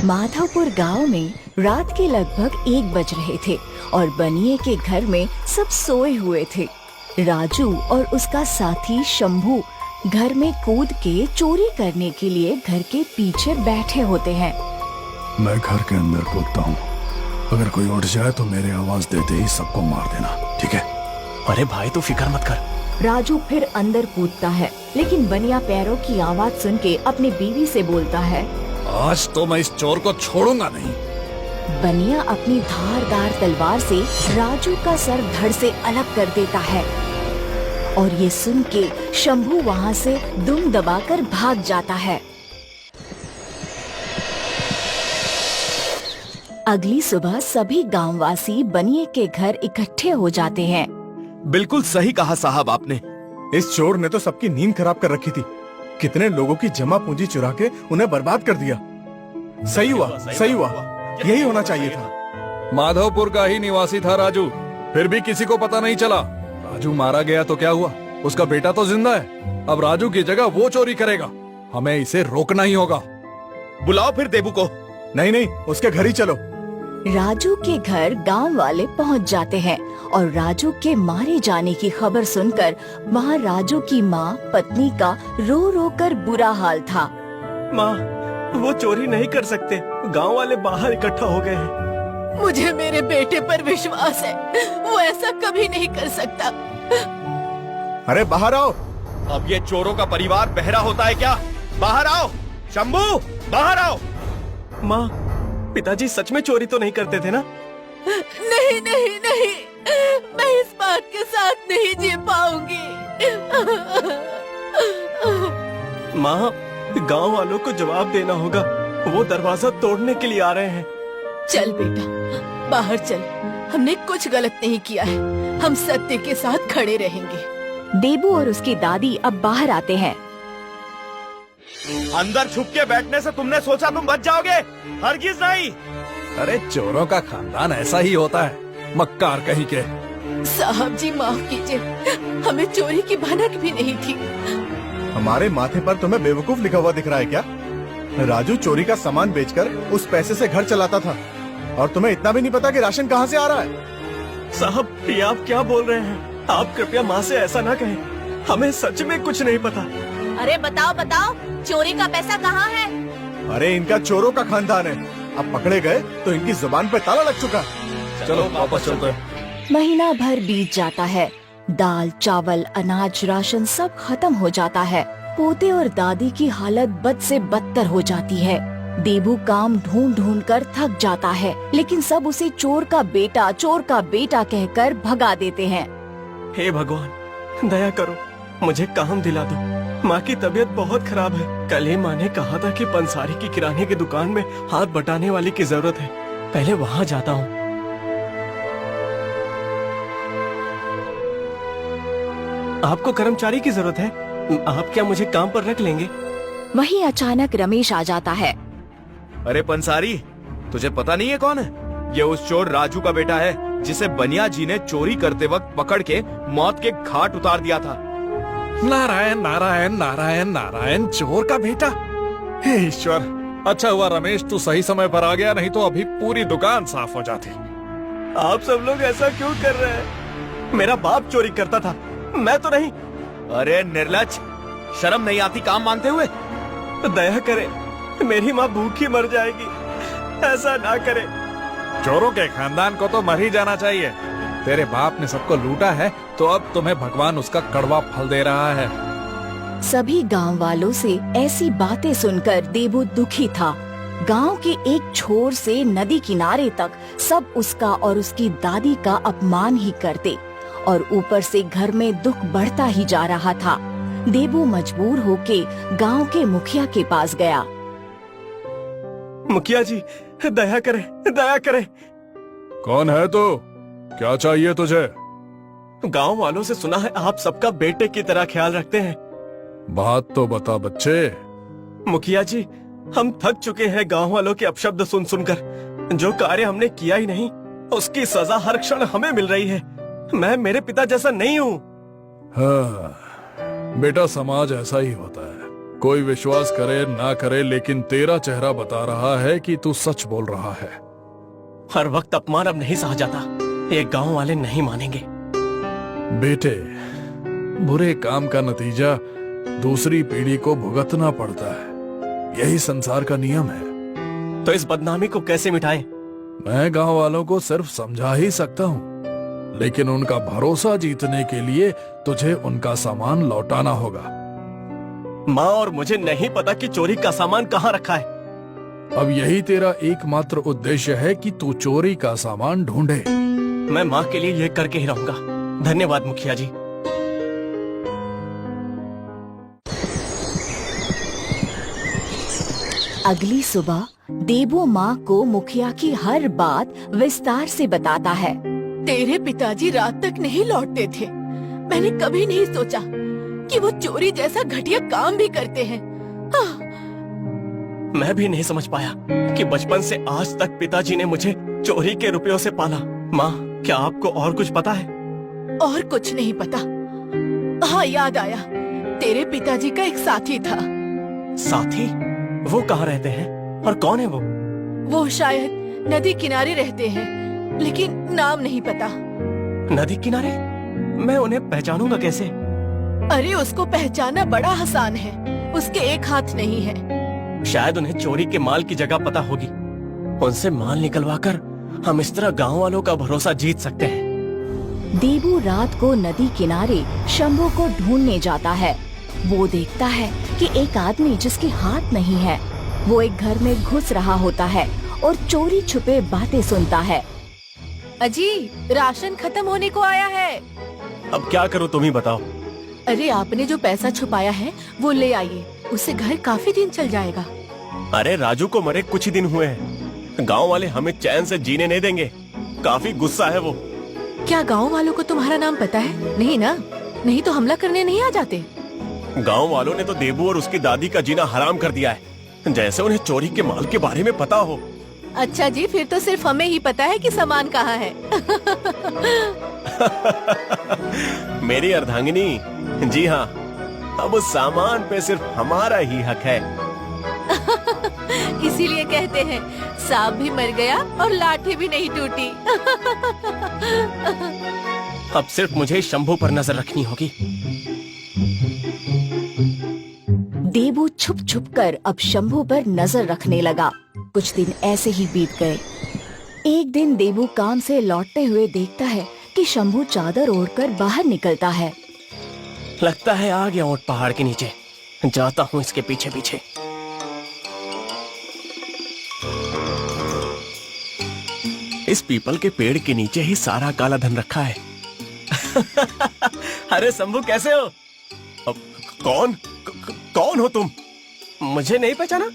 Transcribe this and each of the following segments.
माधवपुर गांव में रात के लगभग 1 बज रहे थे और बनिए के घर में सब सोए हुए थे। राजू और उसका साथी शंभू घर में कूद के चोरी करने के लिए घर के पीछे बैठे होते हैं। मैं घर के अंदर कूदता हूँ, अगर कोई उठ जाए तो मेरे आवाज देते ही सबको मार देना, ठीक है? अरे भाई तू फिक्र मत कर। राजू फिर अंदर कूदता है, लेकिन बनिया पैरों की आवाज सुन के अपनी बीवी से बोलता है, आज तो मैं इस चोर को छोड़ूंगा नहीं। बनिया अपनी धारदार तलवार से राजू का सर धड़ से अलग कर देता है और ये सुन के शंभू वहाँ से दुम दबाकर भाग जाता है। अगली सुबह सभी गांववासी बनिए के घर इकट्ठे हो जाते हैं। बिल्कुल सही कहा साहब आपने। इस चोर ने तो सबकी नींद खराब कर रखी थी। कितने लोगों की जमा पूंजी चुरा के उन्हें बर्बाद कर दिया। सही हुआ, यही होना चाहिए था। माधवपुर का ही निवासी था राजू, फिर भी किसी को पता नहीं चला। राजू मारा गया तो क्या हुआ, उसका बेटा तो जिंदा है। अब राजू की जगह वो चोरी करेगा, हमें इसे रोकना ही होगा। बुलाओ फिर देबू को। नहीं, उसके घर ही चलो। राजू के घर गांव वाले पहुंच जाते हैं और राजू के मारे जाने की खबर सुनकर वहां राजू की माँ पत्नी का रो रो कर बुरा हाल था। माँ, वो चोरी नहीं कर सकते, गांव वाले बाहर इकट्ठा हो गए हैं। मुझे मेरे बेटे पर विश्वास है, वो ऐसा कभी नहीं कर सकता। अरे बाहर आओ। अब ये चोरों का परिवार बहरा होता है क्या? बाहर आओ शंभू, बाहर आओ। माँ, पिताजी सच में चोरी तो नहीं करते थे ना? नहीं, मैं इस बात के साथ नहीं जी पाऊंगी। माँ, गांव वालों को जवाब देना होगा, वो दरवाजा तोड़ने के लिए आ रहे हैं। चल बेटा, बाहर चल, हमने कुछ गलत नहीं किया है, हम सत्य के साथ खड़े रहेंगे। देबू और उसकी दादी अब बाहर आते हैं। अंदर छुप के बैठने से तुमने सोचा तुम बच जाओगे? हरगिज नहीं। अरे चोरों का खानदान ऐसा ही होता है, मक्कार कहीं के। साहब जी माफ कीजिए, हमें चोरी की भनक भी नहीं थी। हमारे माथे पर तुम्हें बेवकूफ लिखा हुआ दिख रहा है क्या? राजू चोरी का सामान बेचकर उस पैसे से घर चलाता था और तुम्हें इतना भी नहीं पता कि राशन कहाँ से आ रहा है? साहब, ये आप क्या बोल रहे हैं? आप कृपया माँ से ऐसा ना कहें, हमें सच में कुछ नहीं पता। अरे बताओ, चोरी का पैसा कहाँ है? अरे इनका चोरों का खानदान है, अब पकड़े गए तो इनकी जुबान पे ताला लग चुका। चलो वापस चलते हैं। महीना भर बीत जाता है, दाल चावल अनाज राशन सब खत्म हो जाता है। पोते और दादी की हालत बद से बदतर हो जाती है। देबू काम ढूंढ कर थक जाता है, लेकिन सब उसे चोर का बेटा कहकर भगा देते हैं। हे भगवान, दया करो, मुझे काम दिला दो। माँ की तबीयत बहुत खराब है। कल ही माँ ने कहा था कि पंसारी की किराने की दुकान में हाथ बटाने वाली की जरूरत है, पहले वहाँ जाता हूँ। आपको कर्मचारी की जरूरत है, आप क्या मुझे काम पर रख लेंगे? वहीं अचानक रमेश आ जाता है। अरे पंसारी, तुझे पता नहीं है कौन है? ये उस चोर राजू का बेटा है, जिसे बनिया जी ने चोरी करते वक्त पकड़ के मौत के घाट उतार दिया था। नारायण नारायण नारायण नारायण, चोर का बेटा। हे ईश्वर, अच्छा हुआ रमेश तू सही समय पर आ गया, नहीं तो अभी पूरी दुकान साफ हो जाती। आप सब लोग ऐसा क्यों कर रहे हैं? मेरा बाप चोरी करता था, मैं तो नहीं। अरे निर्लज, शर्म नहीं आती काम मानते हुए? दया करे, मेरी माँ भूखी मर जाएगी, ऐसा ना करे। चोरों के खानदान को तो मर ही जाना चाहिए। तेरे बाप ने सबको लूटा है, तो अब तुम्हें भगवान उसका कड़वा फल दे रहा है। सभी गांव वालों से ऐसी बातें सुनकर देबू दुखी था। गांव के एक छोर से नदी किनारे तक सब उसका और उसकी दादी का अपमान ही करते और ऊपर से घर में दुख बढ़ता ही जा रहा था। देबू मजबूर होके गांव के मुखिया के पास गया। मुखिया जी, दया करे। कौन है तू? क्या चाहिए तुझे? गांव वालों से सुना है आप सबका बेटे की तरह ख्याल रखते हैं। बात तो बता बच्चे। मुखिया जी, हम थक चुके हैं गांव वालों के अपशब्द सुनकर। जो कार्य हमने किया ही नहीं, उसकी सजा हर क्षण हमें मिल रही है। मैं मेरे पिता जैसा नहीं हूँ। हाँ, बेटा समाज ऐसा ही होता है, कोई विश्वास करे ना करे, लेकिन तेरा चेहरा बता रहा है कि तू सच बोल रहा है। हर वक्त अपमान अब नहीं सहा जाता। ये गांव वाले नहीं मानेंगे। बेटे, बुरे काम का नतीजा दूसरी पीढ़ी को भुगतना पड़ता है। यही संसार का नियम है। तो इस बदनामी को कैसे मिटाएं? मैं गांव वालों को सिर्फ समझा ही सकता हूँ, लेकिन उनका भरोसा जीतने के लिए तुझे उनका सामान लौटाना होगा। माँ और मुझे नहीं पता कि चोरी का सामान कहाँ रखा है। अब यही तेरा एकमात्र उद्देश्य है कि तू चोरी का सामान ढूंढे। मैं माँ के लिए ये करके ही रहूंगा। धन्यवाद मुखिया जी। अगली सुबह देबू माँ को मुखिया की हर बात विस्तार से बताता है। तेरे पिताजी रात तक नहीं लौटते थे। मैंने कभी नहीं सोचा कि वो चोरी जैसा घटिया काम भी करते हैं। मैं भी नहीं समझ पाया कि बचपन से आज तक पिताजी ने मुझे चोरी के रुपयों से पाला। माँ, क्या आपको और कुछ पता है? और कुछ नहीं पता। हाँ, याद आया, तेरे पिताजी का एक साथी था। साथी? वो कहाँ रहते हैं और कौन है वो? वो शायद नदी किनारे रहते हैं, लेकिन नाम नहीं पता। नदी किनारे? मैं उन्हें पहचानूंगा कैसे? अरे, उसको पहचानना बड़ा आसान है। उसके एक हाथ नहीं है। शायद उन्हें चोरी के माल की जगह पता होगी। उनसे माल निकलवाकर हम इस तरह गांव वालों का भरोसा जीत सकते हैं। देबू रात को नदी किनारे शंभू को ढूंढने जाता है। वो देखता है कि एक आदमी जिसके हाथ नहीं है, वो एक घर में घुस रहा होता है और चोरी छुपे बातें सुनता है। अजी, राशन खत्म होने को आया है। अब क्या करूं, तुम ही बताओ। अरे, आपने जो पैसा छुपाया है वो ले आइए। उससे घर काफी दिन चल जाएगा। अरे, राजू को मरे कुछ ही दिन हुए हैं। गांव वाले हमें चैन से जीने नहीं देंगे। काफी गुस्सा है वो। क्या गांव वालों को तुम्हारा नाम पता है? नहीं ना? नहीं तो हमला करने नहीं आ जाते। गांव वालों ने तो देबू और उसकी दादी का जीना हराम कर दिया है, जैसे उन्हें चोरी के माल के बारे में पता हो। अच्छा जी, फिर तो सिर्फ हमें ही पता है कि सामान कहाँ है। मेरी अर्धांगिनी, जी हाँ, अब उस सामान पे सिर्फ हमारा ही हक है। इसीलिए कहते हैं, सांप भी मर गया और लाठी भी नहीं टूटी। अब सिर्फ मुझे शंभू पर नजर रखनी होगी। देबू छुप छुप कर अब शंभू पर नजर रखने लगा। कुछ दिन ऐसे ही बीत गए। एक दिन देबू काम से लौटते हुए देखता है कि शंभू चादर ओढ़कर बाहर निकलता है। लगता है आ गया ऊंट पहाड़ के नीचे। जाता हूँ इसके पीछे पीछे। इस पीपल के पेड़ के नीचे ही सारा काला धन रखा है। अरे शंभू, कैसे हो? अब कौन हो तुम? मुझे नहीं पहचाना?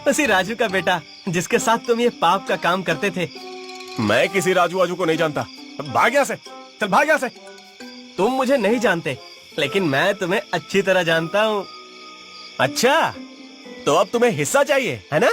उसी राजू का बेटा जिसके साथ तुम ये पाप का काम करते थे। मैं किसी राजू को नहीं जानता। भाग यहाँ से, चल भाग यहाँ से। तुम मुझे नहीं जानते, लेकिन मैं तुम्हें अच्छी तरह जानता हूँ। अच्छा, तो अब तुम्हें हिस्सा चाहिए है ना?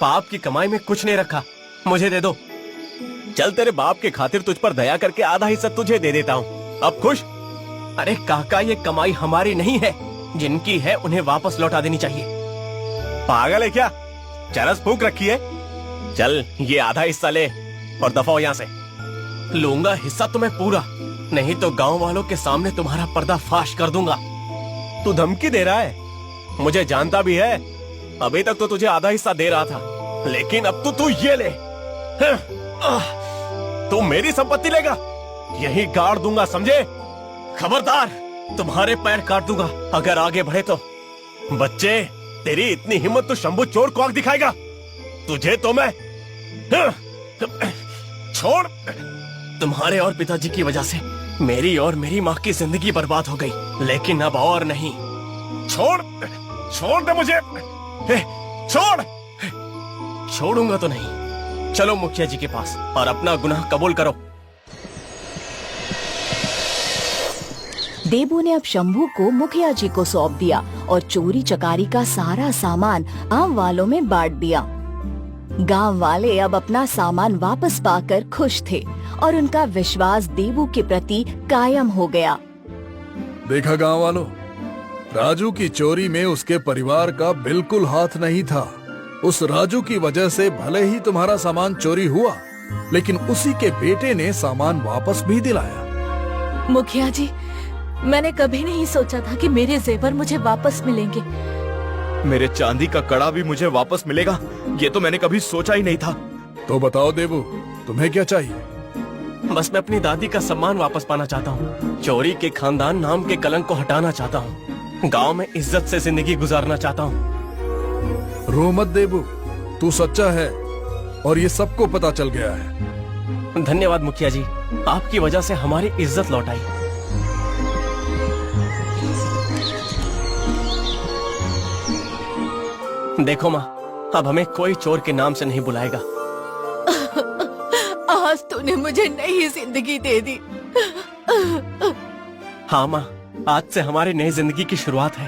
पाप की कमाई में कुछ नहीं रखा, मुझे दे दो। चल, तेरे बाप के खातिर तुझ पर दया करके आधा हिस्सा तुझे दे देता हूँ। अब खुश? अरे काका, ये कमाई हमारी नहीं है। जिनकी है उन्हें वापस लौटा देनी चाहिए। पागल है क्या? चरस फूक रखी है। चल, ये आधा हिस्सा ले और दफा हो यहाँ से। लूंगा हिस्सा तुम्हें पूरा, नहीं तो गांव वालों के सामने तुम्हारा पर्दा फाश कर दूंगा। तू धमकी दे रहा है? मुझे जानता भी है। अभी तक तो तुझे आधा हिस्सा दे रहा था, लेकिन अब तो तू ये ले। तू मेरी संपत्ति लेगा? यही गाड़ दूंगा, समझे? खबरदार, तुम्हारे पैर काट दूंगा अगर आगे बढ़े तो। बच्चे, तेरी इतनी हिम्मत तो शंभू चोर को आग दिखाएगा? तुझे तो मैं छोड़। तुम्हारे और पिताजी की वजह से मेरी और मेरी माँ की जिंदगी बर्बाद हो गई, लेकिन अब और नहीं। छोड़ दे मुझे। छोड़। छोड़ूंगा तो नहीं। चलो मुखिया जी के पास और अपना गुनाह कबूल करो। देबू ने अब शंभू को मुखिया जी को सौंप दिया और चोरी चकारी का सारा सामान गांव वालों में बांट दिया। गांव वाले अब अपना सामान वापस पाकर खुश थे और उनका विश्वास देबू के प्रति कायम हो गया। देखा गांव वालों, राजू की चोरी में उसके परिवार का बिल्कुल हाथ नहीं था। उस राजू की वजह से भले ही तुम्हारा सामान चोरी हुआ, लेकिन उसी के बेटे ने सामान वापस भी दिलाया। मुखिया जी, मैंने कभी नहीं सोचा था कि मेरे जेवर मुझे वापस मिलेंगे। मेरे चांदी का कड़ा भी मुझे वापस मिलेगा, ये तो मैंने कभी सोचा ही नहीं था। तो बताओ देवू, तुम्हें क्या चाहिए? बस मैं अपनी दादी का सम्मान वापस पाना चाहता हूँ। चोरी के खानदान नाम के कलंक को हटाना चाहता हूँ। गांव में इज्जत से जिंदगी गुजारना चाहता हूँ। रो मत देवू, तू सच्चा है और ये सबको पता चल गया है। धन्यवाद मुखिया जी, आपकी वजह से हमारी इज्जत लौट आई। देखो माँ, अब हमें कोई चोर के नाम से नहीं बुलाएगा। आज तूने मुझे नई जिंदगी दे दी। हाँ माँ, आज से हमारी नई जिंदगी की शुरुआत है।